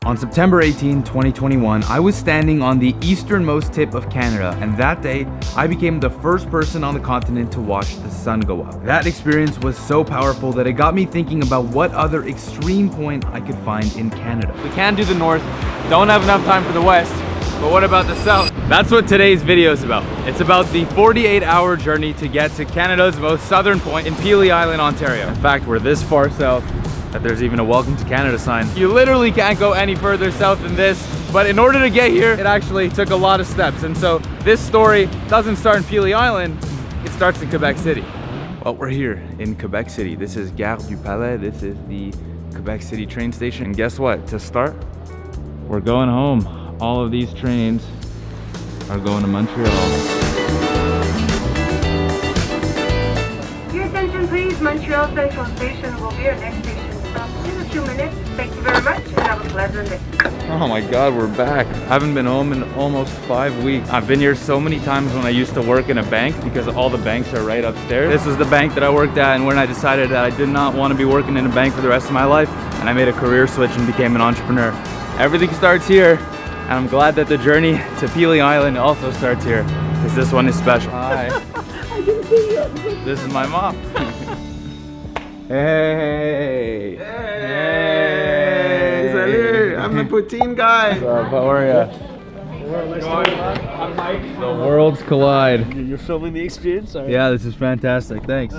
On September 18, 2021, I was standing on the easternmost tip of Canada, and that day, I became the first person on the continent to watch the sun go up. That experience was so powerful that it got me thinking about what other extreme point I could find in Canada. We can't do the north, don't have enough time for the west, but what about the south? That's what today's video is about. It's about the 48-hour journey to get to Canada's most southern point in Pelee Island, Ontario. In fact, we're this far south that there's even a welcome to Canada sign. You literally can't go any further south than this, but in order to get here, it actually took a lot of steps. And so this story doesn't start in Pelee Island, it starts in Quebec City. Well, we're here in Quebec City. This is Gare du Palais. This is the Quebec City train station. And guess what? To start, we're going home. All of these trains are going to Montreal. Your attention please, Montreal Central Station will be your next station stop in a few minutes. Thank you very much and have a pleasant day. Oh my God, we're back. I haven't been home in almost 5 weeks. I've been here so many times when I used to work in a bank because all the banks are right upstairs. This was the bank that I worked at, and when I decided that I did not want to be working in a bank for the rest of my life, and I made a career switch and became an entrepreneur. Everything starts here. And I'm glad that the journey to Pelee Island also starts here, because this one is special. Hi. I can see you. This is my mom. Hey. Hey. Salut. I'm the poutine guy. What's up? How are ya? I'm Mike. The worlds collide. You're filming the experience? Sorry. Yeah, this is fantastic. Thanks.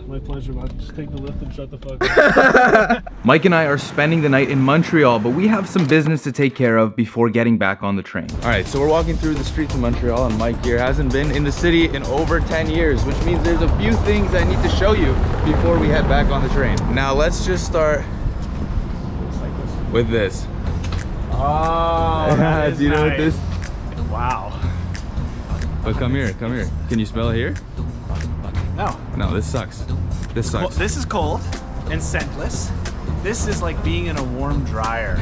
My pleasure, man. Just take the lift and shut the fuck up. Mike and I are spending the night in Montreal, but we have some business to take care of before getting back on the train. All right, so we're walking through the streets of Montreal, and Mike here hasn't been in the city in over 10 years, which means there's a few things I need to show you before we head back on the train. Now, let's just start with this. Oh, do you know what this? Wow. But come here, come here. Can you smell it here? No. No, this sucks. This Well, sucks. this is cold and scentless. This is like being in a warm dryer.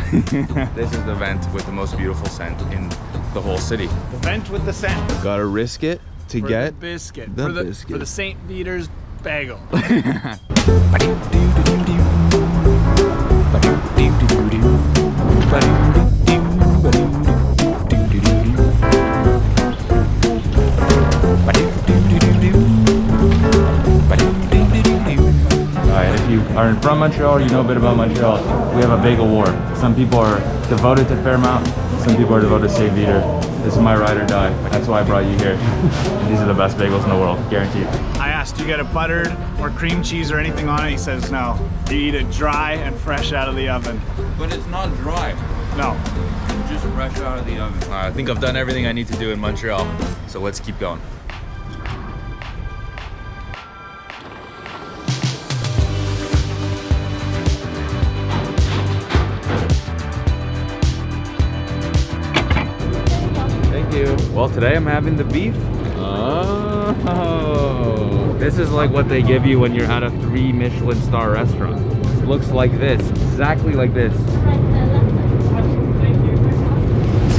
This is the vent with the most beautiful scent in the whole city. The vent with the scent. Gotta risk it to For get the biscuit. the for the biscuit. For the St. Peter's bagel. If you are from Montreal or you know a bit about Montreal, we have a bagel war. Some people are devoted to Fairmount, some people are devoted to St. Peter. This is my ride or die. That's why I brought you here. These are the best bagels in the world, guaranteed. I asked, do you get it buttered or cream cheese or anything on it? He says no. You eat it dry and fresh out of the oven. But it's not dry. No. It's just fresh out of the oven. I think I've done everything I need to do in Montreal, so let's keep going. Well, today I'm having the beef. Oh, this is like what they give you when you're at a 3 Michelin star restaurant. It looks like this, exactly like this.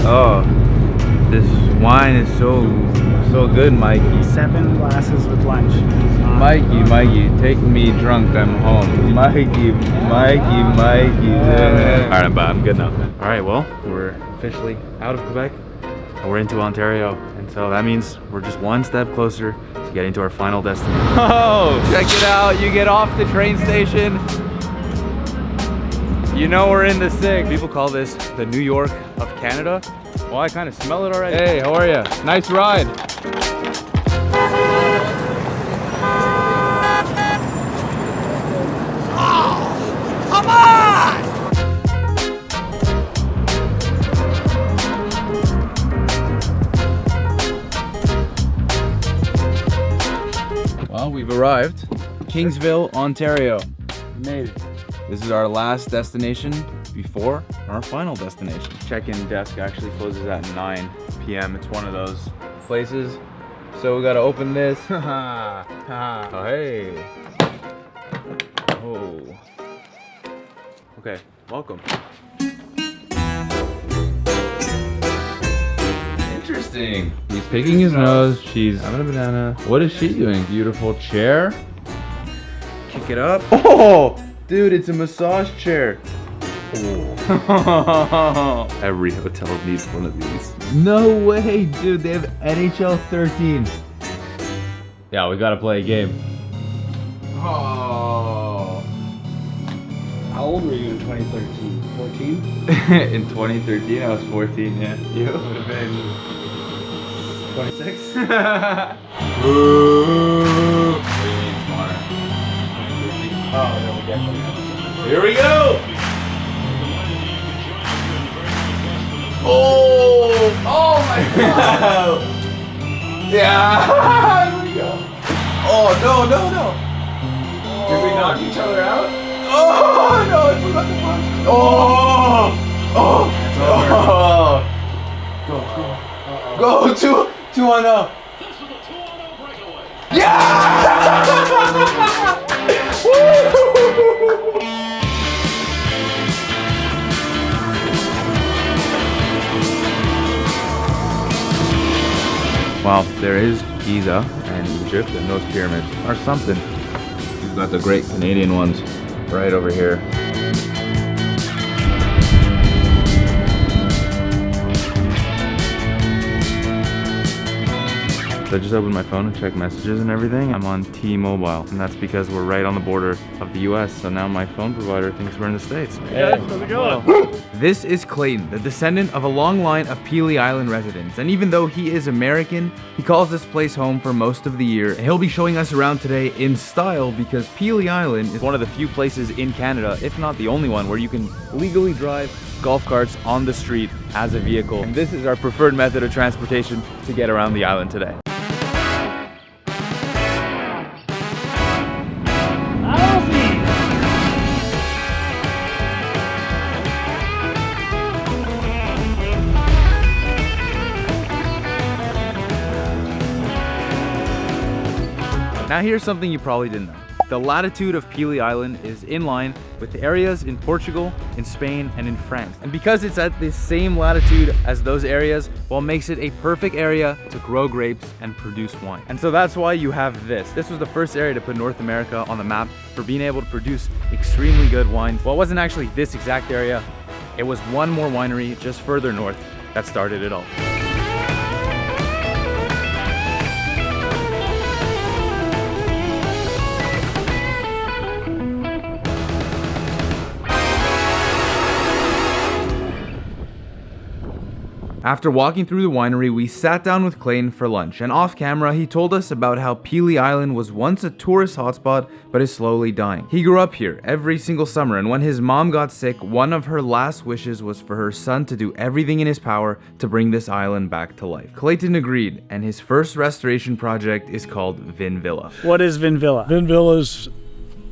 Oh, this wine is so good, Mikey. 7 glasses with lunch. Mikey, take me drunk, I'm home. Mikey. All right, I'm bad, I'm good now. All right, well, we're officially out of Quebec. We're into Ontario, and so that means we're just one step closer to getting to our final destination. Oh, check it out. You get off the train station, you know we're in the sick. People call this the New York of Canada. Well, I kind of smell it already. Hey, how are you? Nice ride. Oh, come on! Well, we've arrived. Kingsville, Ontario. Made it. This is our last destination before our final destination. Check-in desk actually closes at 9 p.m. It's one of those places. So we gotta open this. Oh, hey. Oh. Okay, welcome. Interesting. He's picking his nose. She's having a banana. What is she doing? Beautiful chair. Kick it up. Oh, dude, it's a massage chair. Oh. Every hotel needs one of these. No way, dude. They have NHL 13. Yeah, we gotta play a game. Oh. How old were you in 2013? 14? In 2013, I was 14, yeah. You would have been 26? Oh, no, we definitely have. Here we go! Oh! Oh my god! Yeah! Here we go! Oh, no, no, no! Did we knock each other out? Oh, no, I forgot the punch! Oh! Oh! Oh! Go! Go! 2-1-0! Yeah! Wow, there is Giza and Egypt, and those pyramids are something. We've got the great Canadian ones right over here. So I just opened my phone and checked messages and everything. I'm on T-Mobile, and that's because we're right on the border of the US, so now my phone provider thinks we're in the States. Hey, how's it going? This is Clayton, the descendant of a long line of Pelee Island residents, and even though he is American, he calls this place home for most of the year, and he'll be showing us around today in style because Pelee Island is one of the few places in Canada, if not the only one, where you can legally drive golf carts on the street as a vehicle. And this is our preferred method of transportation to get around the island today. Now here's something you probably didn't know. The latitude of Pelee Island is in line with areas in Portugal, in Spain, and in France. And because it's at the same latitude as those areas, well, makes it a perfect area to grow grapes and produce wine. And so that's why you have this. This was the first area to put North America on the map for being able to produce extremely good wines. Well, it wasn't actually this exact area. It was one more winery just further north that started it all. After walking through the winery, we sat down with Clayton for lunch, and off camera, he told us about how Pelee Island was once a tourist hotspot, but is slowly dying. He grew up here every single summer, and when his mom got sick, one of her last wishes was for her son to do everything in his power to bring this island back to life. Clayton agreed, and his first restoration project is called Vin Villa. What is Vin Villa? Vin Villa is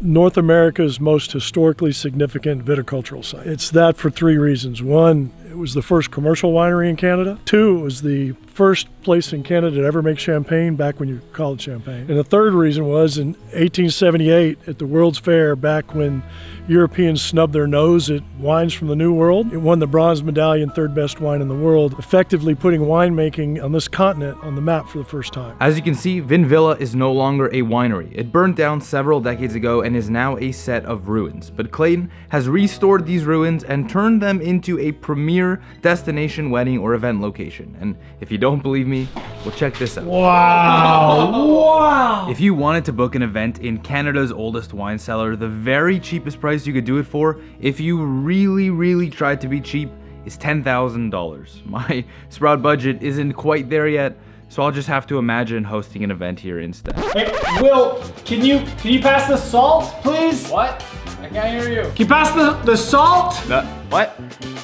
North America's most historically significant viticultural site. It's that for three reasons. One, it was the first commercial winery in Canada. Two, it was the first place in Canada to ever make champagne back when you called it champagne. And the third reason was in 1878 at the World's Fair, back when Europeans snubbed their nose at wines from the New World, it won the bronze medallion, third best wine in the world, effectively putting winemaking on this continent on the map for the first time. As you can see, Vin Villa is no longer a winery. It burned down several decades ago and is now a set of ruins. But Clayton has restored these ruins and turned them into a premier destination wedding or event location. And if you don't believe me, well, check this out. Wow! Wow! If you wanted to book an event in Canada's oldest wine cellar, the very cheapest price you could do it for, if you really tried to be cheap, is $10,000. My Sprought budget isn't quite there yet, so I'll just have to imagine hosting an event here instead. Hey, Will, can you pass the salt, please? What? I can't hear you. Can you pass the salt? What?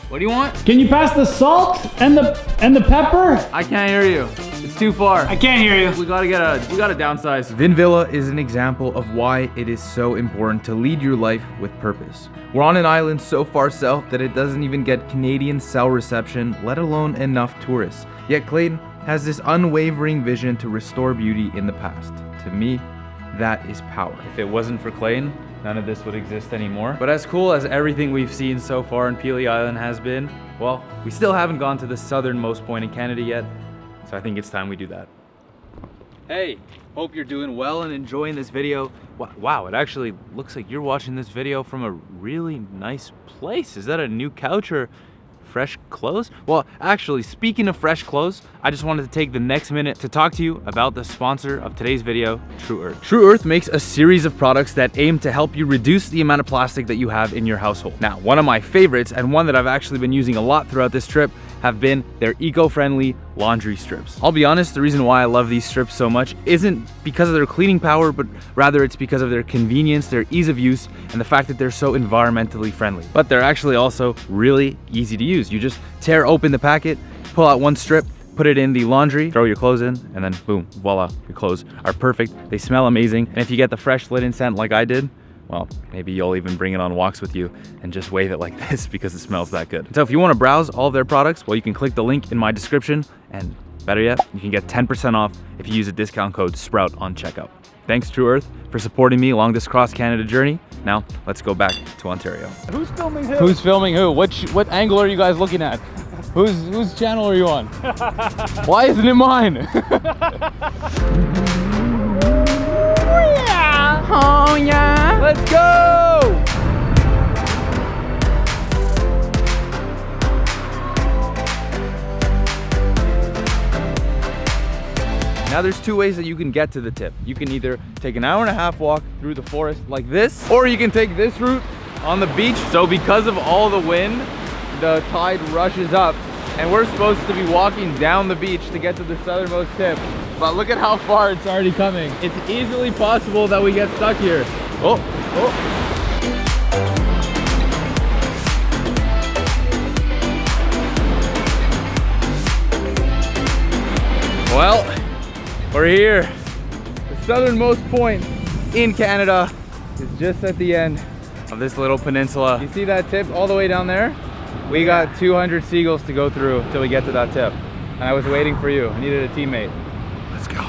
What do you want? Can you pass the salt and the pepper? I can't hear you. It's too far. I can't hear you. We gotta downsize. Vin Villa is an example of why it is so important to lead your life with purpose. We're on an island so far south that it doesn't even get Canadian cell reception, let alone enough tourists. Yet Clayton has this unwavering vision to restore beauty in the past. To me, that is power. If it wasn't for Clayton, none of this would exist anymore. But as cool as everything we've seen so far in Pelee Island has been, well, we still haven't gone to the southernmost point in Canada yet, so I think it's time we do that. Hey, hope you're doing well and enjoying this video. Wow, it actually looks like you're watching this video from a really nice place. Is that a new couch or fresh clothes? Well, actually, speaking of fresh clothes, I just wanted to take the next minute to talk to you about the sponsor of today's video, Tru Earth. Tru Earth makes a series of products that aim to help you reduce the amount of plastic that you have in your household. Now, one of my favorites, and one that I've actually been using a lot throughout this trip, have been their eco-friendly laundry strips. I'll be honest, the reason why I love these strips so much isn't because of their cleaning power, but rather it's because of their convenience, their ease of use, and the fact that they're so environmentally friendly. But they're actually also really easy to use. You just tear open the packet, pull out one strip, put it in the laundry, throw your clothes in, and then boom, voila, your clothes are perfect. They smell amazing, and if you get the fresh linen scent like I did, well, maybe you'll even bring it on walks with you and just wave it like this because it smells that good. So if you want to browse all of their products, well, you can click the link in my description, and better yet, you can get 10% off if you use a discount code SPROUT on checkout. Thanks, Tru Earth, for supporting me along this cross-Canada journey. Now, let's go back to Ontario. Who's filming who? Who's filming who? What angle are you guys looking at? Whose channel are you on? Why isn't it mine? Oh yeah! Let's go! Now there's two ways that you can get to the tip. You can either take an hour-and-a-half walk through the forest like this, or you can take this route on the beach. So because of all the wind, the tide rushes up, and we're supposed to be walking down the beach to get to the southernmost tip. But look at how far it's already coming. It's easily possible that we get stuck here. Oh, oh. Well, we're here. The southernmost point in Canada is just at the end of this little peninsula. You see that tip all the way down there? We got 200 seagulls to go through till we get to that tip. And I was waiting for you. I needed a teammate. Let's go.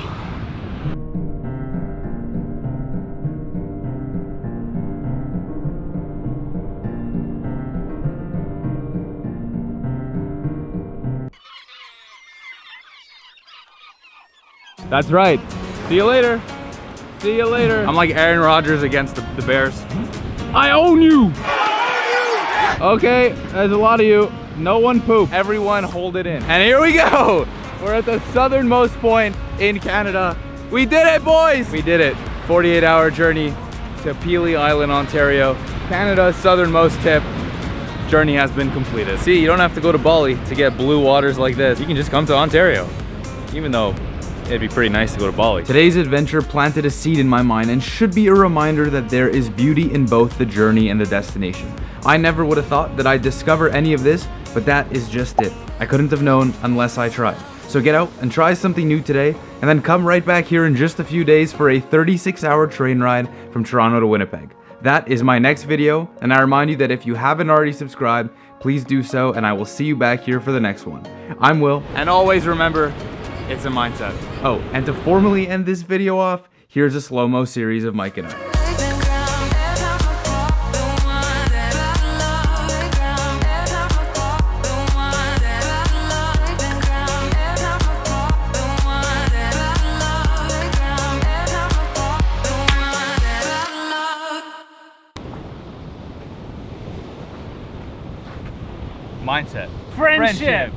That's right. See you later. See you later. I'm like Aaron Rodgers against the Bears. I own you. Okay, there's a lot of you. No one poop. Everyone hold it in. And here we go. We're at the southernmost point in Canada. We did it, boys. We did it. 48-hour journey to Pelee Island, Ontario. Canada's southernmost tip. Journey has been completed. See, you don't have to go to Bali to get blue waters like this. You can just come to Ontario, even though it'd be pretty nice to go to Bali. Today's adventure planted a seed in my mind and should be a reminder that there is beauty in both the journey and the destination. I never would have thought that I'd discover any of this, but that is just it. I couldn't have known unless I tried. So get out and try something new today, and then come right back here in just a few days for a 36-hour train ride from Toronto to Winnipeg. That is my next video, and I remind you that if you haven't already subscribed, please do so, and I will see you back here for the next one. I'm Will, and always remember, it's a mindset. Oh, and to formally end this video off, here's a slow-mo series of Mike and I. Mindset. Friendship.